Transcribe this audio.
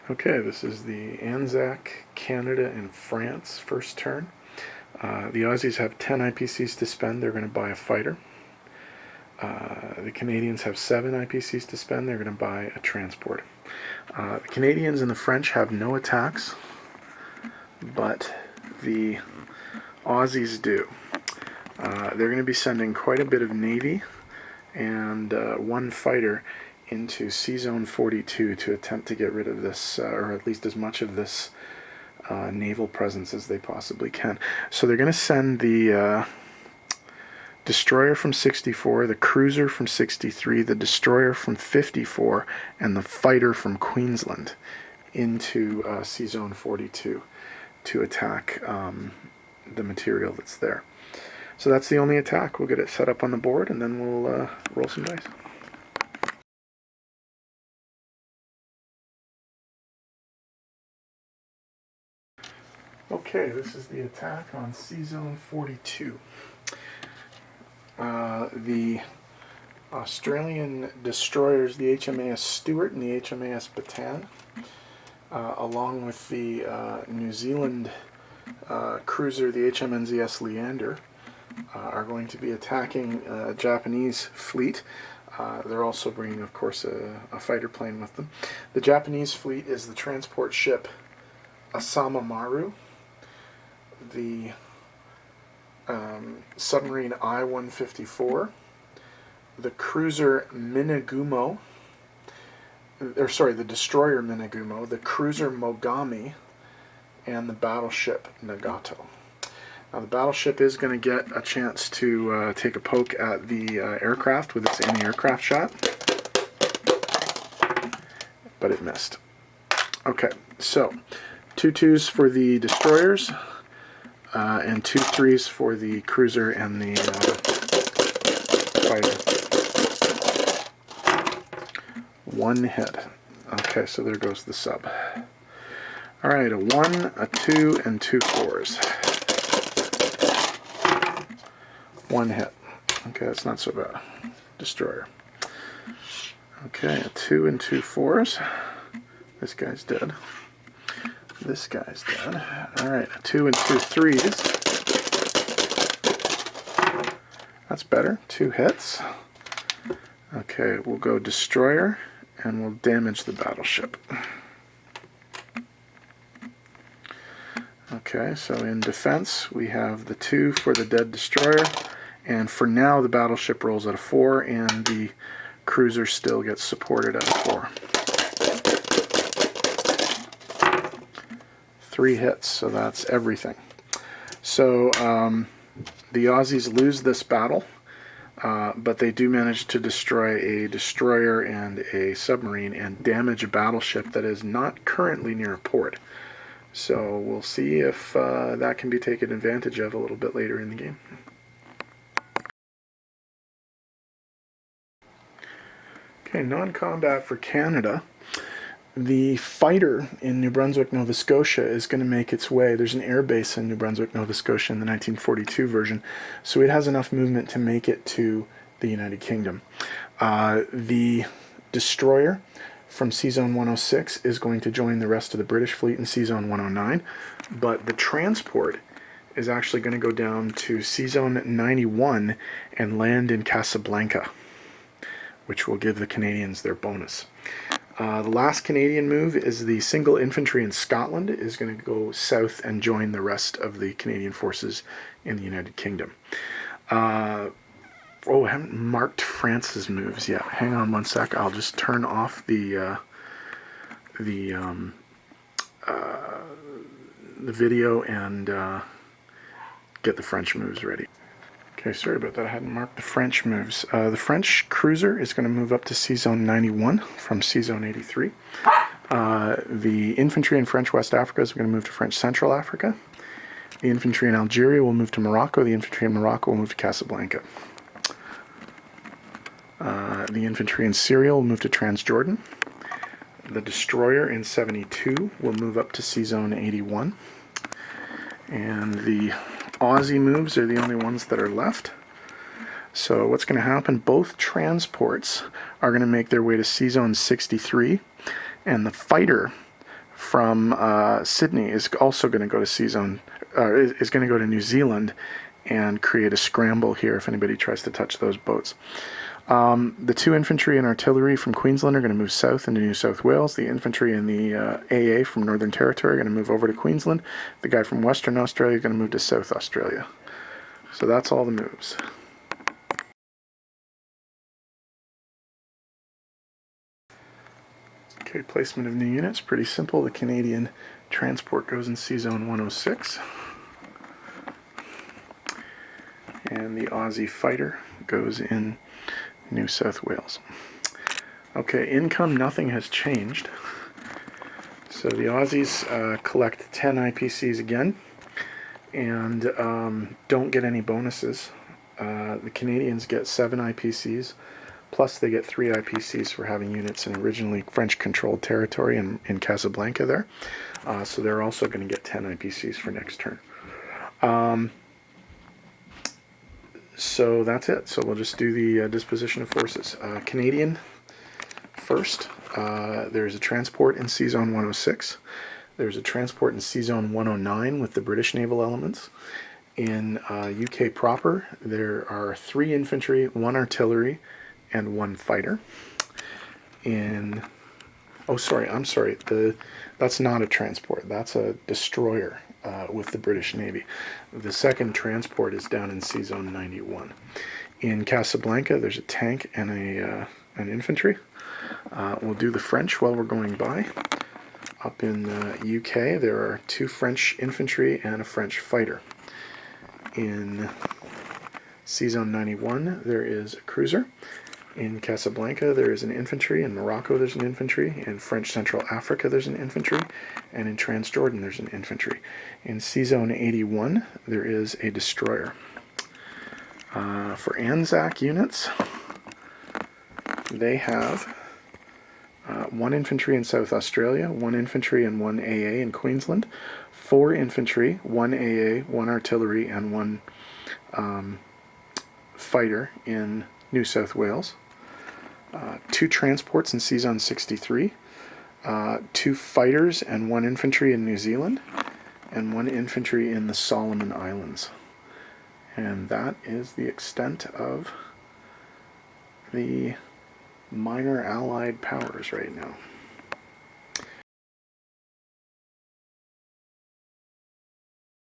Okay, this is the ANZAC, Canada and France first turn. The Aussies have 10 IPCs to spend. They're going to buy a fighter. The Canadians have 7 IPCs to spend. They're going to buy a transport. The Canadians and the French have no attacks, but the Aussies do. They're going to be sending quite a bit of Navy and 1 fighter into C-Zone 42 to attempt to get rid of this, or at least as much of this naval presence as they possibly can. So they're going to send the destroyer from 64, the cruiser from 63, the destroyer from 54, and the fighter from Queensland into C-Zone 42 to attack the material that's there. So that's the only attack. We'll get it set up on the board, and then we'll roll some dice. Okay, this is the attack on C-Zone 42. The Australian destroyers, the HMAS Stuart and the HMAS Bataan, along with the New Zealand cruiser, the HMNZS Leander, are going to be attacking a Japanese fleet. They're also bringing, of course, a fighter plane with them. The Japanese fleet is the transport ship Asama Maru, the submarine I-154, the cruiser Minagumo, the destroyer Minagumo, the cruiser Mogami, and the battleship Nagato. Now the battleship is going to get a chance to take a poke at the aircraft with its anti-aircraft shot, but it missed. Okay, so 2 2s for the destroyers, and 2 3s for the cruiser and the fighter. 1 hit. Okay, so there goes the sub. Alright, a 1, a 2, and 2 4s. 1 hit. Okay, that's not so bad. Destroyer. Okay, a 2 and 2 4s. This guy's dead. This guy's dead. Alright, a 2 and 2 3s. That's better. 2 hits. Okay, we'll go destroyer, and we'll damage the battleship. Okay, so in defense, we have the 2 for the dead destroyer, and for now the battleship rolls at a 4, and the cruiser still gets supported at a 4. 3 hits, so that's everything. So the Aussies lose this battle, but they do manage to destroy a destroyer and a submarine and damage a battleship that is not currently near a port. So we'll see if that can be taken advantage of a little bit later in the game. Okay, non-combat for Canada. The fighter in New Brunswick, Nova Scotia is going to make its way. There's an air base in New Brunswick, Nova Scotia in the 1942 version, so it has enough movement to make it to the United Kingdom. The destroyer from C-Zone 106 is going to join the rest of the British fleet in C-Zone 109, but the transport is actually going to go down to C-Zone 91 and land in Casablanca, which will give the Canadians their bonus. The last Canadian move is the single infantry in Scotland is going to go south and join the rest of the Canadian forces in the United Kingdom. Oh, I haven't marked France's moves yet. Hang on 1 sec. I'll just turn off the video and get the French moves ready. Okay, sorry about that. I hadn't marked the French moves. The French cruiser is going to move up to C-Zone 91 from C-Zone 83. The infantry in French West Africa is going to move to French Central Africa. The infantry in Algeria will move to Morocco. The infantry in Morocco will move to Casablanca. The infantry in Syria will move to Transjordan. The destroyer in 72 will move up to C-Zone 81. And the Aussie moves are the only ones that are left. So what's going to happen, both transports are going to make their way to C-Zone 63, and the fighter from Sydney is also going to go to C-Zone, is going to go to New Zealand and create a scramble here if anybody tries to touch those boats. The 2 infantry and artillery from Queensland are going to move south into New South Wales. The infantry and the AA from Northern Territory are going to move over to Queensland. The guy from Western Australia is going to move to South Australia. So that's all the moves. Okay, placement of new units, pretty simple. The Canadian transport goes in C-Zone 106. And the Aussie fighter goes in New South Wales. Okay, income, nothing has changed. So the Aussies collect 10 IPCs again and don't get any bonuses. The Canadians get 7 IPCs, plus they get 3 IPCs for having units in originally French-controlled territory in Casablanca there. So they're also going to get 10 IPCs for next turn. So that's it. So we'll just do the disposition of forces. Canadian first. There's a transport in C-Zone 106. There's a transport in C-Zone 109 with the British naval elements. In UK proper, there are 3 infantry, 1 artillery, and 1 fighter. I'm sorry. That's not a transport. That's a destroyer with the British Navy. The second transport is down in C-Zone 91. In Casablanca, there's a tank and an infantry. We'll do the French while we're going by. Up in UK, there are 2 French infantry and a French fighter. In C-Zone 91, there is a cruiser. In Casablanca, there is an infantry. In Morocco, there's an infantry. In French Central Africa, there's an infantry. And in Transjordan, there's an infantry. In C-Zone 81, there is a destroyer. For ANZAC units, they have 1 infantry in South Australia, 1 infantry and 1 AA in Queensland, 4 infantry, 1 AA, 1 artillery, and 1 fighter in New South Wales. 2 transports in C-Zone 63, 2 fighters and 1 infantry in New Zealand, and 1 infantry in the Solomon Islands. And that is the extent of the minor allied powers right now.